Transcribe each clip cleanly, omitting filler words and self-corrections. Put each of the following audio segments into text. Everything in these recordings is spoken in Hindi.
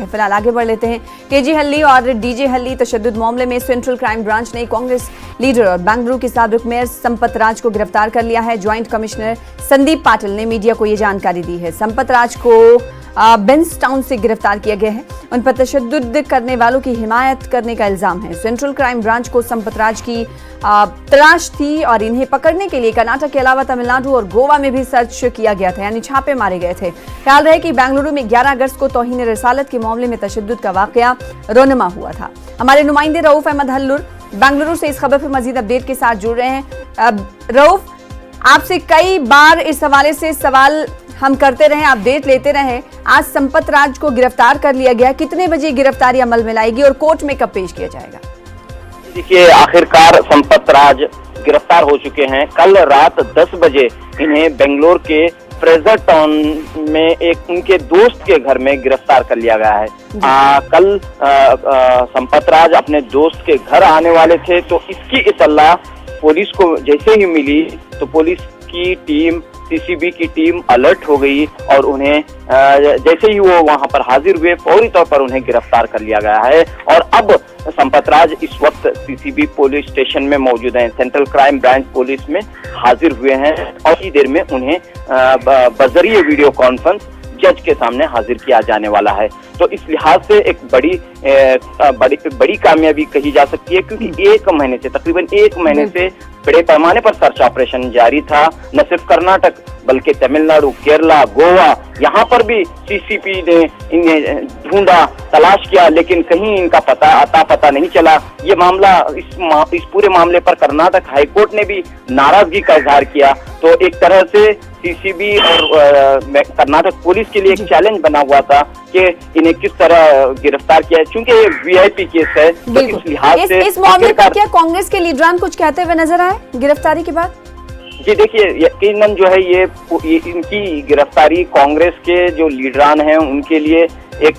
है। फिलहाल आगे बढ़ लेते हैं। केजी हल्ली और डीजे हल्ली तशद्दुद मामले में सेंट्रल क्राइम ब्रांच ने कांग्रेस लीडर और बेंगलुरु के साबिक मेयर संपथ राज को गिरफ्तार कर लिया है। ज्वाइंट कमिश्नर संदीप पाटिल ने मीडिया को ये जानकारी दी है। संपथ राज को बेंस टाउन से गिरफ्तार किया गया है। उन पर तशद्दुद करने वालों की हिमायत करने का इल्जाम है। सेंट्रल क्राइम ब्रांच को संपथ राज की तलाश थी और इन्हें पकड़ने के लिए कर्नाटक के अलावा तमिलनाडु और गोवा में भी सर्च किया गया था, यानी छापे मारे गए थे। ख्याल रहे कि बेंगलुरु में 11 अगस्त को तौहीन रिसालत के मामले में तशद्दुद का वाकया रोनमा हुआ था। हमारे नुमाइंदे रऊफ अहमद हल्लुर बेंगलुरु से इस खबर पर मजीद अपडेट के साथ जुड़ रहे हैं। रऊफ, आपसे कई बार इस हवाले से सवाल हम करते रहे, अपडेट लेते रहे। आज संपथ राज को गिरफ्तार कर लिया गया, कितने बजे गिरफ्तारी अमल में लाएगी और कोर्ट में कब पेश किया जाएगा? देखिए, आखिरकार संपथ राज गिरफ्तार हो चुके हैं। कल रात 10 बजे इन्हें बेंगलोर के फ्रेजर टाउन में एक उनके दोस्त के घर में गिरफ्तार कर लिया गया है। कल संपथ राज अपने दोस्त के घर आने वाले थे, तो इसकी इत्तला पुलिस को जैसे ही मिली तो पुलिस की टीम, सीसीबी की टीम अलर्ट हो गई और उन्हें जैसे ही वो वहां पर हाजिर हुए फौरी तौर पर उन्हें गिरफ्तार कर लिया गया है। और अब संपथ राज इस वक्त सीसीबी पुलिस स्टेशन में मौजूद हैं, सेंट्रल क्राइम ब्रांच पुलिस में हाजिर हुए हैं और इसी देर में उन्हें बजरिए वीडियो कॉन्फ्रेंस जज के सामने हाजिर किया जाने वाला है। तो इस लिहाज से एक बड़ी कामयाबी कही जा सकती है, क्योंकि तकरीबन एक महीने से बड़े पैमाने पर सर्च ऑपरेशन जारी था। न सिर्फ कर्नाटक बल्कि तमिलनाडु, केरला, गोवा, यहाँ पर भी सीसीपी ने इन्हें ढूंढा, तलाश किया, लेकिन कहीं इनका पता नहीं चला। ये मामला इस पूरे मामले पर कर्नाटक हाईकोर्ट ने भी नाराजगी का इजहार किया। तो एक तरह से सीसीबी और कर्नाटक पुलिस के लिए एक चैलेंज बना हुआ था कि इन्हें किस तरह गिरफ्तार किया है, क्योंकि ये वीआईपी केस है। तो इस लिहाज से इस मामले पर क्या कांग्रेस के लीडरान कुछ कहते हुए नजर आए गिरफ्तारी के बाद? जी देखिए, यकीनन जो है ये इनकी गिरफ्तारी कांग्रेस के जो लीडरान हैं उनके लिए एक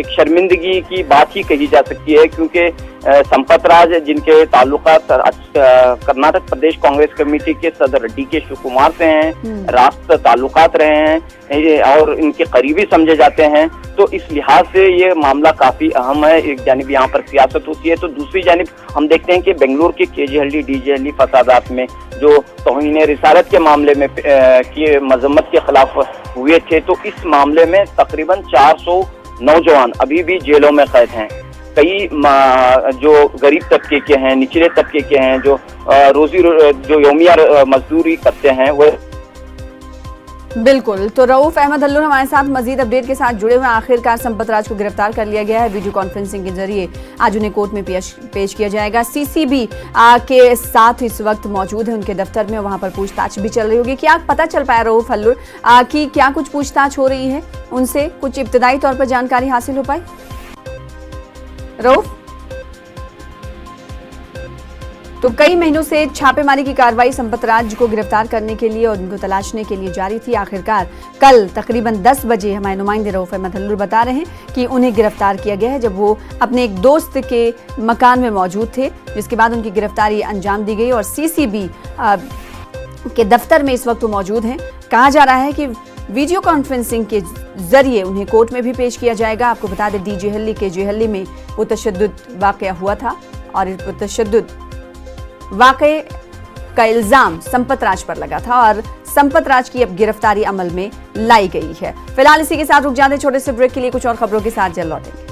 शर्मिंदगी की बात ही कही जा सकती है, क्योंकि संपथ राज जिनके ताल्लुकात कर्नाटक प्रदेश कांग्रेस कमेटी के सदर डीके शिव कुमार से हैं, रास्त ताल्लुकात रहे हैं और इनके करीबी समझे जाते हैं। तो इस लिहाज से ये मामला काफी अहम है। एक जानिब यहाँ पर सियासत होती है, तो दूसरी जानिब हम देखते हैं कि बेंगलुरु के केजी हल्ली, डीजे हल्ली फसादात में जो तौहीन रिसालत के मामले में की मजम्मत के खिलाफ हुए थे, तो इस मामले में तकरीबन 400 नौजवान अभी भी जेलों में कैद हैं। कई जो गरीब तबके के हैं, निचले तबके के हैं, जो योमिया मजदूरी करते हैं, वो बिल्कुल। तो रऊफ अहमद हल्लुर हमारे साथ मजीद अपडेट के साथ जुड़े हुए। आखिरकार संपथ राज को गिरफ्तार कर लिया गया है। वीडियो कॉन्फ्रेंसिंग के जरिए आज उन्हें कोर्ट में पेश किया जाएगा। सीसीबी के साथ इस वक्त मौजूद है उनके दफ्तर में, वहां पर पूछताछ भी चल रही होगी। क्या पता चल पाया रऊफ हल्लुर कि क्या कुछ पूछताछ हो रही है उनसे, कुछ इब्तदाई तौर पर जानकारी हासिल हो पाई? रऊफ, तो कई महीनों से छापेमारी की कार्रवाई संपथ राज को गिरफ्तार करने के लिए और उनको तलाशने के लिए जारी थी। आखिरकार कल तकरीबन 10 बजे हमारे नुमाइंदे रऊफ अहमद हल्लुर बता रहे हैं कि उन्हें गिरफ्तार किया गया है, जब वो अपने एक दोस्त के मकान में मौजूद थे, जिसके बाद उनकी गिरफ्तारी अंजाम दी गई और सीसीबी के दफ्तर में इस वक्त वो मौजूद हैं। कहा जा रहा है कि वीडियो कॉन्फ्रेंसिंग के जरिए उन्हें कोर्ट में भी पेश किया जाएगा। आपको बता दें, डीजे हल्ली के जे हल्ली में वो तशद्दुद वाकया हुआ था और इस तशद्दुद वाकये का इल्जाम संपथ राज पर लगा था और संपथ राज की अब गिरफ्तारी अमल में लाई गई है। फिलहाल इसी के साथ रुक जाते, छोटे से ब्रेक के लिए कुछ और खबरों के साथ जल्द लौटेंगे।